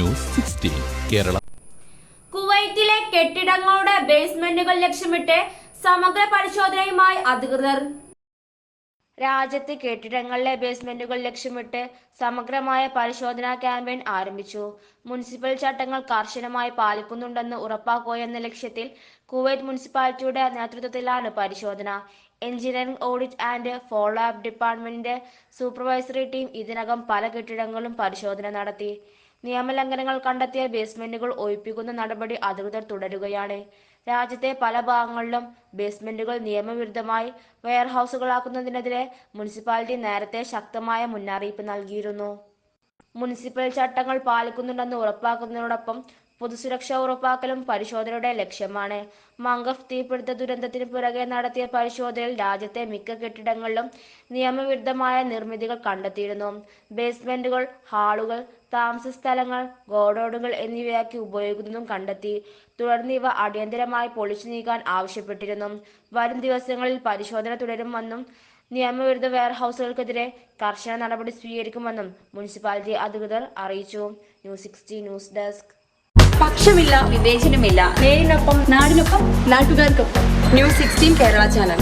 News 16 Kerala. കുവൈറ്റിലെ കെട്ടിടങ്ങളുടെ ബേസ്മെന്റുകൾ ലക്ഷ്യമിട്ട് സമഗ്ര പരിശോധനയുമായി അധികൃതർ. രാജ്യത്ത് കെട്ടിടങ്ങളിലെ ബേസ്മെന്റുകൾ ലക്ഷ്യമിട്ട് സമഗ്രമായ പരിശോധനാ ക്യാമ്പയിൻ ആരംഭിച്ചു. മുനിസിപ്പൽ ചട്ടങ്ങൾ കർശനമായി പാലിക്കുന്നുണ്ടെന്ന് ഉറപ്പാക്കുകയെന്ന ലക്ഷ്യത്തിൽ കുവൈറ്റ് മുനിസിപ്പാലിറ്റിയുടെ നേതൃത്വത്തിലാണ് പരിശോധന. Engineering audit and follow up ഡിപ്പാർട്ട്മെന്റിന്റെ സൂപ്പർവൈസറി ടീം ഇതിനകം പല കെട്ടിടങ്ങളിലും പരിശോധന നടത്തി. നിയമലംഘനങ്ങൾ കണ്ടെത്തിയ ബേസ്മെന്റുകൾ ഒഴിപ്പിക്കുന്ന നടപടി അധികൃതർ തുടരുകയാണ്. രാജ്യത്തെ പല ഭാഗങ്ങളിലും ബേസ്മെന്റുകൾ നിയമവിരുദ്ധമായി വെയർഹൌസുകളാക്കുന്നതിനെതിരെ മുനിസിപ്പാലിറ്റി നേരത്തെ ശക്തമായ മുന്നറിയിപ്പ് നൽകിയിരുന്നു. മുനിസിപ്പൽ ചട്ടങ്ങൾ പാലിക്കുന്നുണ്ടെന്ന് ഉറപ്പാക്കുന്നതിനോടൊപ്പം പൊതുസുരക്ഷ ഉറപ്പാക്കലും പരിശോധനയുടെ ലക്ഷ്യമാണ്. മംഗഫ് തീപിടുത്ത ദുരന്തത്തിന് പുറകെ നടത്തിയ പരിശോധനയിൽ രാജ്യത്തെ മിക്ക കെട്ടിടങ്ങളിലും നിയമവിരുദ്ധമായ നിർമ്മിതികൾ കണ്ടെത്തിയിരുന്നു. ബേസ്മെന്റുകൾ ഹാളുകൾ, താമസ സ്ഥലങ്ങൾ, ഗോഡൌണുകൾ എന്നിവയാക്കി ഉപയോഗിക്കുന്നതും കണ്ടെത്തി. തുടർന്ന് ഇവ അടിയന്തരമായി പൊളിച്ചു നീക്കാൻ ആവശ്യപ്പെട്ടിരുന്നു. വരും ദിവസങ്ങളിൽ പരിശോധന തുടരുമെന്നും നിയമവിരുദ്ധ വെയർഹൌസുകൾക്കെതിരെ കർശന നടപടി സ്വീകരിക്കുമെന്നും മുനിസിപ്പാലിറ്റി അധികൃതർ അറിയിച്ചു. News 16 news desk. പക്ഷമില്ല, വിവേചനമില്ല. നേരിനൊപ്പം, നാടിനൊപ്പം, നാട്ടുകാർക്കൊപ്പം. News 16 Kerala channel.